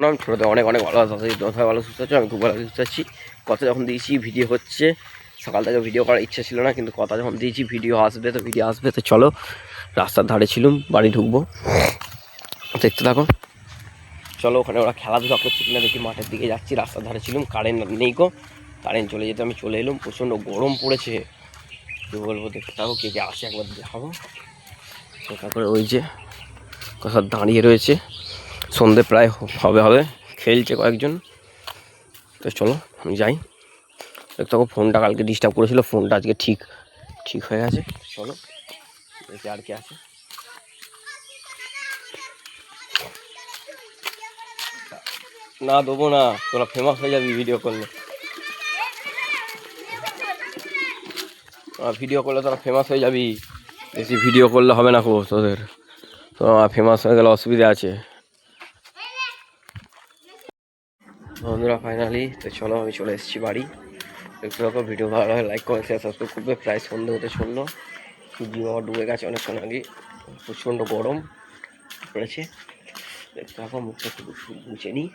আমি ছোটোতে অনেক অনেক ভালো আছি, দশায় ভালো সুস্থ আছি। আমি খুব ভালো সুস্থ আছি। কথা যখন দিয়েছি ভিডিও হচ্ছে, সকাল থেকে ভিডিও করার ইচ্ছা ছিল না, কিন্তু কথা যখন দিয়েছি ভিডিও আসবে তো চলো। রাস্তার ধারে ছিলাম, বাড়ি ঢুকবো, দেখতে থাকো। চলো, ওখানে ওরা খেলাধুলা করছে কিনা দেখি। মাঠের দিকে যাচ্ছি, রাস্তার ধারে ছিলাম, কারেন্ট নেই গো। কারেন্ট চলে যেতে আমি চলে এলাম। প্রচণ্ড গরম পড়েছে, কী বলবো। দেখতে থাকো, কে কে আসে একবার দেখাবো। তারপরে ওই যে কথা দাঁড়িয়ে রয়েছে, সন্ধে প্রায় হবে, খেলছে কয়েকজন। তো চলো আমি যাই। তখন ফোনটা কালকে ডিস্টার্ব করেছিল, ফোনটা আজকে ঠিক হয়ে গেছে। চলো দেখি আর কি আছে। না দেবো না, তোরা ফেমাস হয়ে যাবি ভিডিও করলে। ভিডিও করলে তোরা ফেমাস হয়ে যাবি, বেশি ভিডিও করলে হবে না। তোদের তো ফেমাস হয়ে গেলে অসুবিধা আছে। বন্ধুরা ফাইনালি তো চলো, আমি চলে এসেছি বাড়ি। একটু রকম ভিডিও ভালো হয় লাইক করে শেয়ার সাবস্ক্রাইব করবে। প্রায় সন্ধ্যে হতে চললো, সূর্য বাবা ডুবে গেছে অনেকক্ষণ আগে। প্রচণ্ড গরম পড়েছে। দেখতে থাকো, মুখটা একটু মুছে নিই।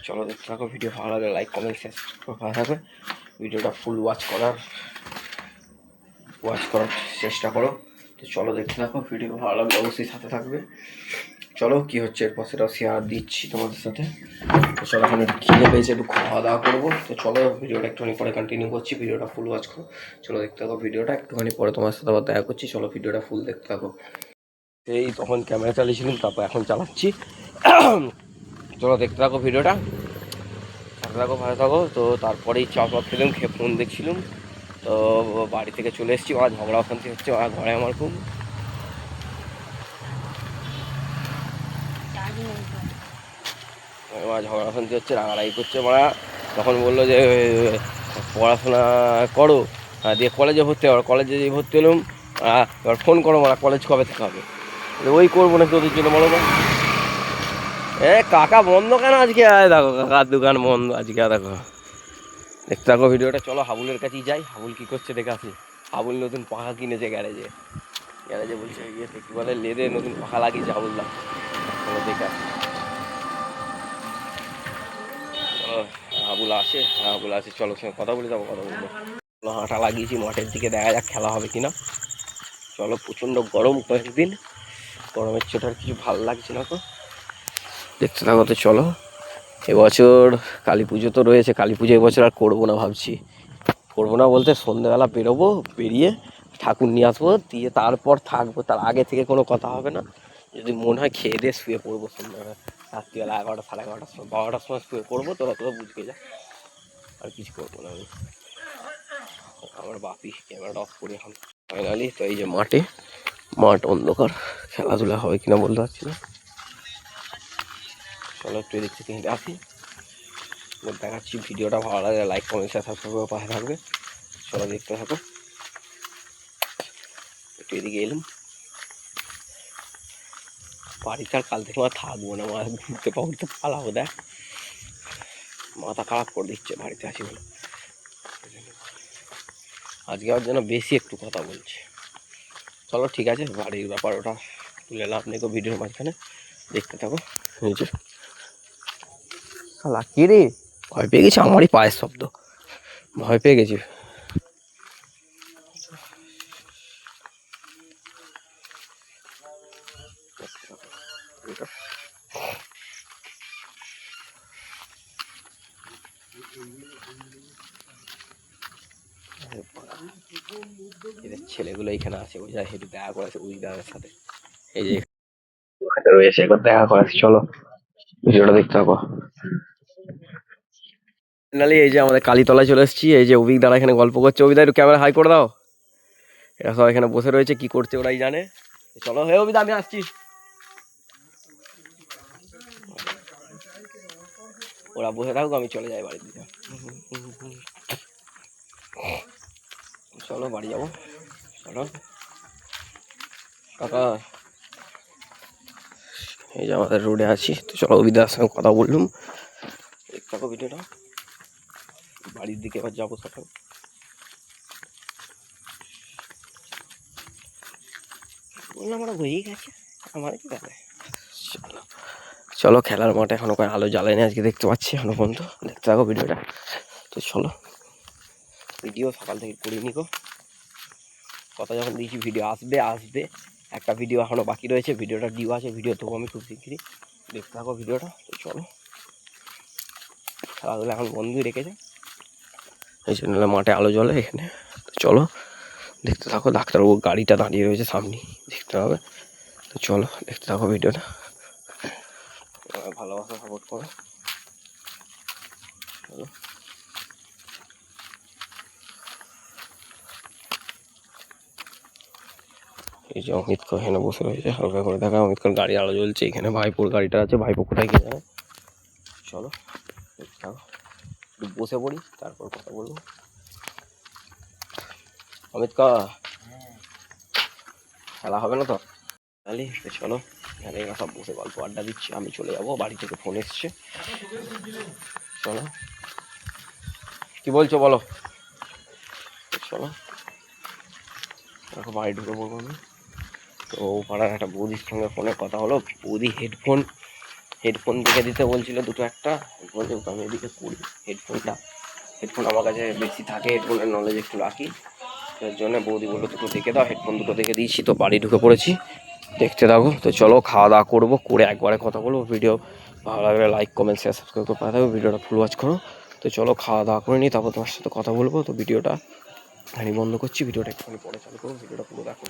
চলো দেখতে থাকো, ভিডিও ভালো লাগে লাইক কমেন্ট শেয়ার ভালো থাকবে। ভিডিওটা ফুল ওয়াচ করার চেষ্টা করো। তো চলো দেখতে থাকো, ভিডিও ভালো লাগলে অবশ্যই সাথে থাকবে। চলো কী হচ্ছে এরপর সেটাও শেয়ার দিচ্ছি তোমাদের সাথে। তো চলো, এখন একটু খিদে পেয়েছে, একটু খাওয়া দাওয়া করবো। তো চলো ভিডিওটা একটুখানি পরে কন্টিনিউ করছি। ভিডিওটা ফুল ওয়াচ করো। চলো দেখতে থাকো ভিডিওটা, একটুখানি পরে তোমার সাথে আবার দেখা করছি। চলো ভিডিওটা ফুল দেখতে থাকো। এই তখন ক্যামেরা চালিয়েছিলাম, তারপর এখন চালাচ্ছি। চলো দেখতে থাকো ভিডিওটা, সাথে থাকো ভালো থাকো। তো তারপরেই চা খেলাম, খেয়ে ফোন দেখছিলাম। তো বাড়ি থেকে চলে এসেছি, ওরা ঝগড়া অশান্তি হচ্ছে ওরা ঘরে আমার খুব। ঝগড়া অশান্তি হচ্ছে, রাগারাগি করছে ওরা। তখন বললো যে পড়াশোনা করো, দিয়ে কলেজে ভর্তি হবে। কলেজে যে ভর্তি হলাম, এবার ফোন করো ওরা, কলেজ কবে থেকে হবে। ওই করবো নাকি ওদের জন্য বলো না। কাকা বন্ধ কেন আজকে? দেখো কাকার দোকান বন্ধ আজকে। দেখো দেখতে থাকো ভিডিওটা। চলো হাবুলের কাছেই যাই, হাবুল কী করছে দেখে আসি। হাবুল নতুন পাখা কিনেছে গ্যারেজে বলছে ইয়েতে কী বলে, লেদে নতুন পাখা লাগিয়েছে হাবুলদা। চলো দেখে আসি। হাবুল আসে, চলো সঙ্গে কথা বলে যাবো। চলো হাঁটা লাগিয়েছি মাঠের দিকে, দেখা যাক খেলা হবে কিনা। চলো, প্রচণ্ড গরম কয়েকদিন, গরমের চোটার কিছু ভালো লাগছে না তো। দেখতে থাকো। তো চলো, এবছর কালী পুজো তো রয়েছে, কালী পুজো এবছর আর করবো না ভাবছি। করবো না বলতে সন্ধ্যেবেলা বেরোবো, বেরিয়ে ঠাকুর নিয়ে আসবো, দিয়ে তারপর থাকবো। তার আগে থেকে কোনো কথা হবে না। যদি মনে হয় খেয়ে দিয়ে শুয়ে পড়বো সন্ধ্যাবেলা, রাত্রিবেলা 11টা সাড়ে 11টার সময় 12টার সময় শুয়ে পড়বো। তোরা বুঝতে যা, আর কিছু করবো না আমি। আমার বাপি ক্যামেরাটা অফ করি এখন ফাইনালি। তো এই যে মাঠ অন্ধকার, খেলাধুলা হবে কিনা বলতে পারছি না। চলো একটু এদিক থেকে হেঁটে আসি, দেখাচ্ছি। ভিডিওটা ভালো লাগে লাইক কমেন্ট শেয়ার সাবস্ক্রাইব করে পাশে থাকবে। চলো দেখতে থাকো। একটু এদিকে এলাম, বাড়িতে আর কাল থেকে আমার থাকবো না, আমার ঘুরতে পালাবো। দেখ মাথা খারাপ করে দিচ্ছে বাড়িতে আসি বলে। আজকে আর যেন বেশি একটু কথা বলছে। চলো ঠিক আছে, বাড়ির ব্যাপার ওটা তুলে লাভ নেই ভিডিওর মাঝখানে। দেখতে থাকো। নিচে খালা কি রে, ভয় পেয়ে গেছি, আমারই পায়ের শব্দ, ভয় পেয়ে গেছি। এদের ছেলেগুলো এখানে আছে, ওই যা হেঁটে দেখা করেছে ওই দাদার সাথে। এই যে ওখানে রয়েছে, একবার দেখা করেছে। চলো ভিডিওটা দেখতে থাকো। ফাইনালি এই যে আমাদের কালীতলায় চলে এসেছি। এই যে অভিক দাঁড়া এখানে গল্প করছে। অভিদা একটু ক্যামেরা হাই করে দাও। এরা সব এখানে বসে রয়েছে, কি করছে ওরাই জানে। চলো হে অভিদা, আমি আসছি। ওরা বসে থাকুক, আমি চলে যাই বাড়ির দিকে। চলো বাড়ি যাবো। চলো কাকা, এই যে আমাদের রোডে আছি। তো চলো অভিদার সঙ্গে কথা বললুম, দেখতে থাকো ভিডিওটা। বাড়ির দিকে এবার যাবো সকাল। বললাম আমরা হয়েই গেছে, আমার কি ব্যাপারে। চলো চলো খেলার মাঠে এখনো কোনো আলো জ্বালায়নি আজকে, দেখতে পাচ্ছি এখনো পর্যন্ত। দেখতে থাকো ভিডিওটা। তো চলো, ভিডিও সকাল থেকে করিনি গো, কথা যখন দিয়েছি ভিডিও আসবে আসবে। একটা ভিডিও এখনও বাকি রয়েছে, ভিডিওটা ডিউ আছে, ভিডিও তবু আমি খুব শিগগিরই। দেখতে থাকো ভিডিওটা। তো চলো, খেলাধুলা এখন বন্ধই রেখেছে, এই জন্য মাঠে আলো জ্বলে এখানে। তো চলো দেখতে থাকো, ডাক্তারবাবুর গাড়িটা দাঁড়িয়ে রয়েছে সামনেই, দেখতে হবে। তো চলো দেখতে থাকো ভিডিওটা, ভালোবাসা সাপোর্ট করো। চলো, এই যে অমিত এখানে বসে রয়েছে, হালকা করে দেখা অমিত গাড়ি আলো জ্বলছে, এখানে ভাইপোর গাড়িটা আছে, ভাইপো কোথায় গিয়ে জানে। চলো দেখতে থাকো, একটু বসে পড়ি তারপর কথা বলবো। অমিত খেলা হবে না তো তাহলে? চলো, এখানে সব বসে গল্প আড্ডা দিচ্ছি, আমি চলে যাবো, বাড়ি থেকে ফোন এসছে। চলো, কি বলছো বলো। চলো দেখো বাড়ি ঢুকে পড়বো আমি। তো পাড়ার একটা বৌদির সঙ্গে ফোনে কথা হলো, বৌদি হেডফোন দেখে দিতে বলছিল দুটো একটা। হেডফোন যেহেতু আমি এদিকে করি, হেডফোন আমার কাছে বেশি থাকে, হেডফোনের নলেজ একটু রাখি, এর জন্য বৌদি বললো দুটো দেখে দাও, হেডফোন দুটো দেখে দিয়েছি। তো বাড়ি ঢুকে পড়েছি, দেখতে থাকো। তো চলো খাওয়া দাওয়া করবো, করে একবারে কথা বলবো। ভিডিও ভালো লাগলে লাইক কমেন্ট শেয়ার সাবস্ক্রাইব করে পাঠাবো, ভিডিওটা ফুল ওয়াচ করো। তো চলো খাওয়া দাওয়া করে নিই, তারপর তোমার সাথে কথা বলবো। তো ভিডিওটা এখানেই বন্ধ করছি, ভিডিওটা একটুখানি পরে চালু করবো, ভিডিওটা পুরো দেখো।